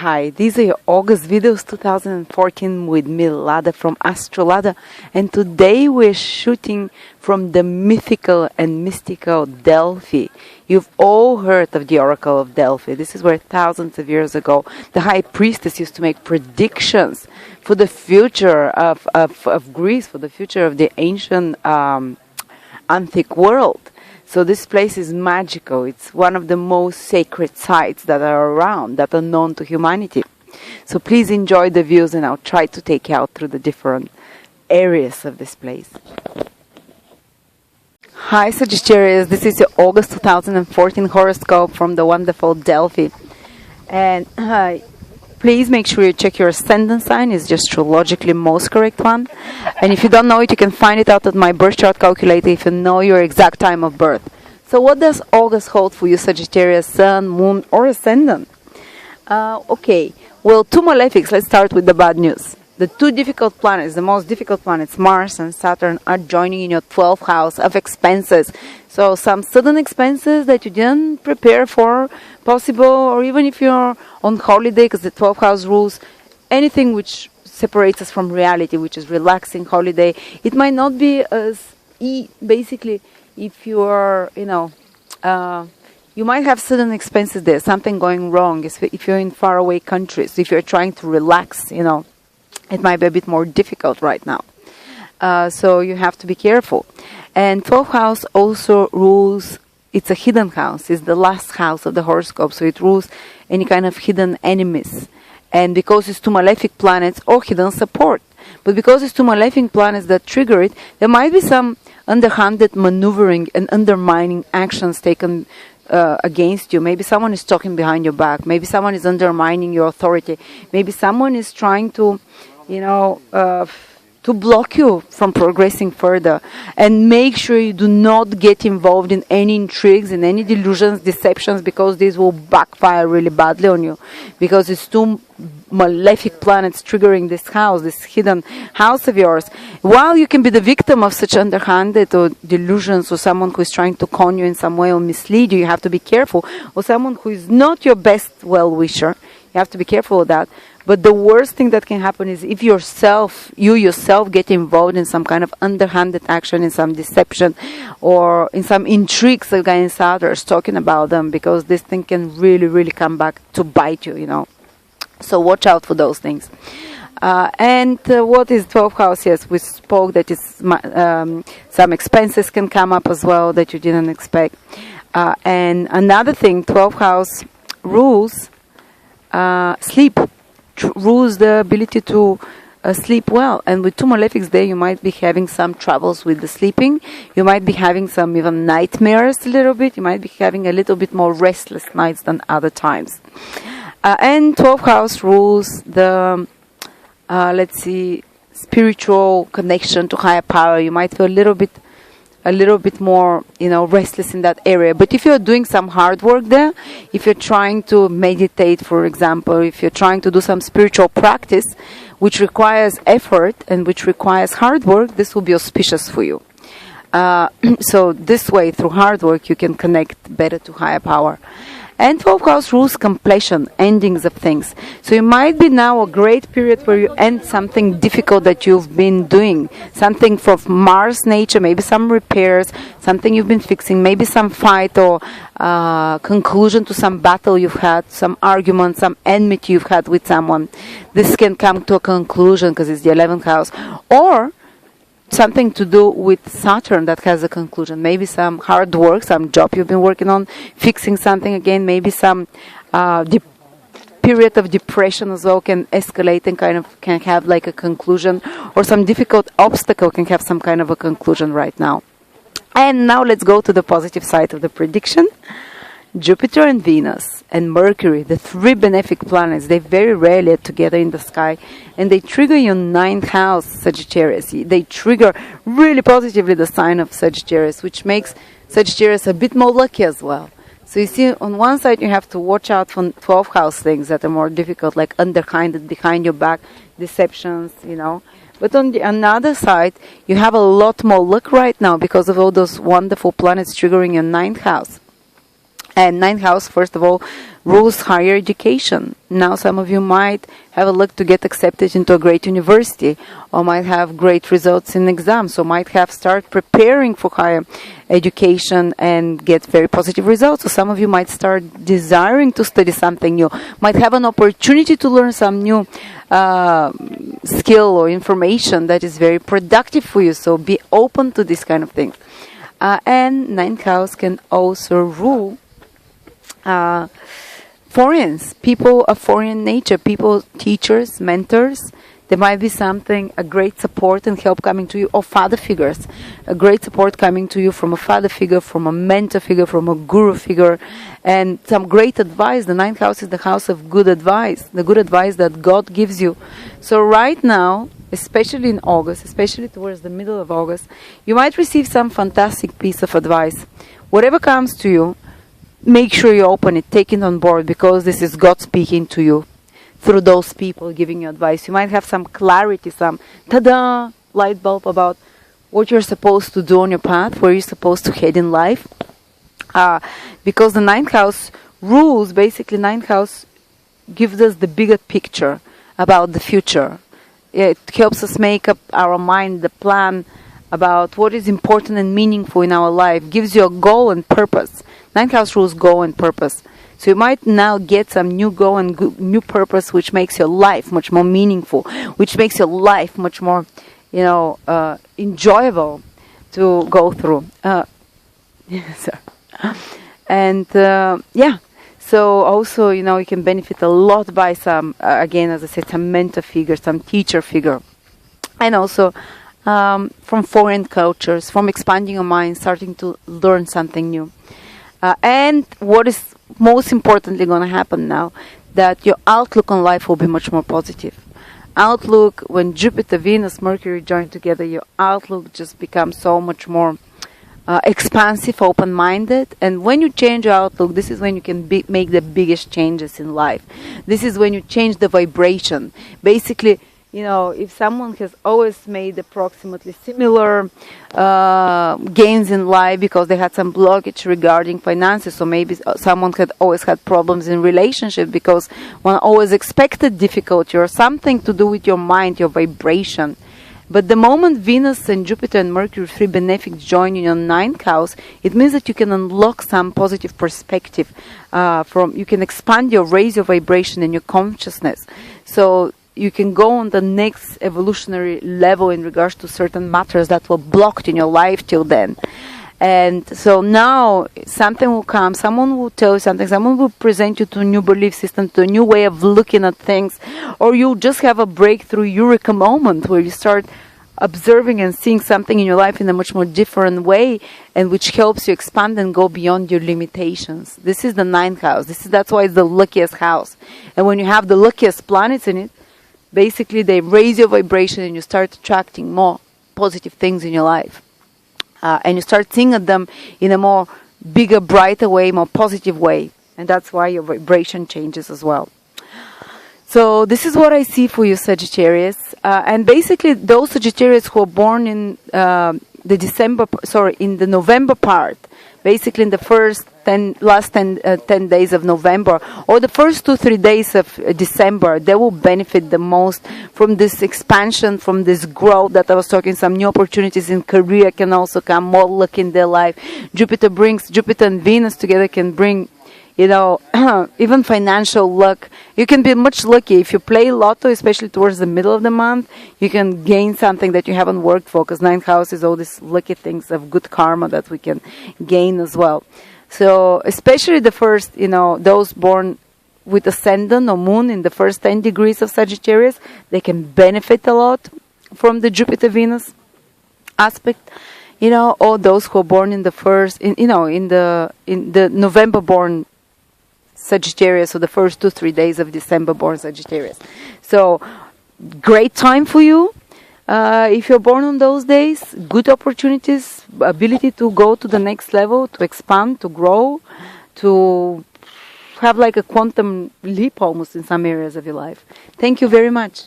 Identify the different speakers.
Speaker 1: Hi, these are your August videos 2014 with me, Lada from Astrolada, and today we're shooting from the mythical and mystical Delphi. You've all heard of the Oracle of Delphi. This is where thousands of years ago the high priestess used to make predictions for the future of Greece, for the future of the ancient antique world. So this place is magical. It's one of the most sacred sites that are around, that are known to humanity. So please enjoy the views, and I'll try to take you out through the different areas of this place. Hi Sagittarius, this is your August 2014 horoscope from the wonderful Delphi. And please make sure you check your ascendant sign. It's the astrologically most correct one. And if you don't know it, you can find it out at my birth chart calculator if you know your exact time of birth. So what does August hold for you, Sagittarius, Sun, Moon, or Ascendant? Okay, well, two malefics. Let's start with the bad news. The two difficult planets, the most difficult planets, Mars and Saturn, are joining in your 12th house of expenses. So some sudden expenses that you didn't prepare for, possible, or even if you're on holiday, because the 12th house rules anything which separates us from reality, which is relaxing holiday. It might not be as basically if you are, you might have sudden expenses there, something going wrong. If you're in faraway countries, if you're trying to relax, it might be a bit more difficult right now. So you have to be careful. And 12th house also rules, it's a hidden house. It's the last house of the horoscope. So it rules any kind of hidden enemies. And because it's two malefic planets or hidden support. But because it's two malefic planets that trigger it, there might be some underhanded maneuvering and undermining actions taken against you. Maybe someone is talking behind your back. Maybe someone is undermining your authority. Maybe someone is trying to to block you from progressing further. And make sure you do not get involved in any intrigues, in any delusions, deceptions, because these will backfire really badly on you. Because it's two malefic planets triggering this house, this hidden house of yours. While you can be the victim of such underhanded or delusions, or someone who is trying to con you in some way or mislead you, you have to be careful. Or someone who is not your best well-wisher, you have to be careful of that. But the worst thing that can happen is if you yourself get involved in some kind of underhanded action, in some deception, or in some intrigues against others, talking about them, because this thing can really, really come back to bite you, So watch out for those things. And what is 12th house? Yes, we spoke that it's some expenses can come up as well that you didn't expect. And another thing, 12th house rules sleep. Rules the ability to sleep well. And with two malefics there, you might be having some troubles with the sleeping. You might be having some even nightmares a little bit. You might be having a little bit more restless nights than other times. And 12th house rules the, spiritual connection to higher power. You might feel a little bit more, restless in that area. But if you're doing some hard work there, if you're trying to meditate, for example, if you're trying to do some spiritual practice, which requires effort and which requires hard work, this will be auspicious for you. So this way, through hard work, you can connect better to higher power. And 12th house rules completion, endings of things. So you might be now a great period where you end something difficult that you've been doing. Something from Mars nature, maybe some repairs, something you've been fixing, maybe some fight or conclusion to some battle you've had, some argument, some enmity you've had with someone. This can come to a conclusion because it's the 11th house. Or something to do with Saturn that has a conclusion. Maybe some hard work, some job you've been working on, fixing something again. Maybe some period of depression as well can escalate and can have like a conclusion. Or some difficult obstacle can have some kind of a conclusion right now. And now let's go to the positive side of the prediction. Jupiter and Venus and Mercury, the three benefic planets, they very rarely are together in the sky, and they trigger your 9th house, Sagittarius. They trigger really positively the sign of Sagittarius, which makes Sagittarius a bit more lucky as well. So you see, on one side you have to watch out for 12th house things that are more difficult, like underhanded, behind your back, deceptions, But on the another side, you have a lot more luck right now because of all those wonderful planets triggering your 9th house. And 9th house, first of all, rules higher education. Now some of you might have a look to get accepted into a great university, or might have great results in exams, or might have start preparing for higher education and get very positive results. So some of you might start desiring to study something new, might have an opportunity to learn some new skill or information that is very productive for you. So be open to this kind of things. And ninth house can also rule foreigners, people of foreign nature, people, teachers, mentors. There might be a great support and help coming to you, or father figures, a great support coming to you from a father figure, from a mentor figure, from a guru figure, and some great advice. The ninth house is the house of good advice, the good advice that God gives you. So right now, especially in August, especially towards the middle of August, you might receive some fantastic piece of advice. Whatever comes to you, make sure you open it, take it on board, because this is God speaking to you through those people giving you advice. You might have some clarity, some ta-da, light bulb about what you're supposed to do on your path, where you're supposed to head in life. Because the ninth house rules, basically ninth house gives us the bigger picture about the future. It helps us make up our mind, the plan about what is important and meaningful in our life, gives you a goal and purpose. Ninth house rules goal and purpose. So you might now get some new goal and new purpose, which makes your life much more meaningful, which makes your life much more, enjoyable to go through. So also, you can benefit a lot by some, again, as I said, some mentor figure, some teacher figure, and also from foreign cultures, from expanding your mind, starting to learn something new. And what is most importantly going to happen now, that your outlook on life will be much more positive. Outlook, when Jupiter, Venus, Mercury join together, your outlook just becomes so much more expansive, open-minded. And when you change your outlook, this is when you can make the biggest changes in life. This is when you change the vibration. Basically, if someone has always made approximately similar gains in life because they had some blockage regarding finances, or maybe someone had always had problems in relationship because one always expected difficulty or something to do with your mind, your vibration. But the moment Venus and Jupiter and Mercury, three benefics, join in your ninth house, it means that you can unlock some positive perspective. You can raise your vibration and your consciousness. So you can go on the next evolutionary level in regards to certain matters that were blocked in your life till then. And so now something will come, someone will tell you something, someone will present you to a new belief system, to a new way of looking at things, or you'll just have a breakthrough eureka moment where you start observing and seeing something in your life in a much more different way, and which helps you expand and go beyond your limitations. This is the ninth house. That's why it's the luckiest house. And when you have the luckiest planets in it, basically they raise your vibration and you start attracting more positive things in your life. And you start seeing them in a more bigger, brighter way, more positive way. And that's why your vibration changes as well. So this is what I see for you, Sagittarius. And basically those Sagittarius who are born in the November part, basically in the last 10 days of November, or the first 2-3 days of December, they will benefit the most from this expansion, from this growth that I was talking. Some new opportunities in career can also come, more luck in their life. Jupiter and Venus together can bring, even financial luck. You can be much lucky if you play lotto, especially towards the middle of the month. You can gain something that you haven't worked for, because ninth house is all these lucky things of good karma that we can gain as well. So especially the first, those born with ascendant or moon in the first 10 degrees of Sagittarius, they can benefit a lot from the Jupiter-Venus aspect. Or those who are born in the first, in the November born Sagittarius, or the first 2-3 days of December born Sagittarius. So great time for you. If you're born on those days, good opportunities, ability to go to the next level, to expand, to grow, to have like a quantum leap almost in some areas of your life. Thank you very much.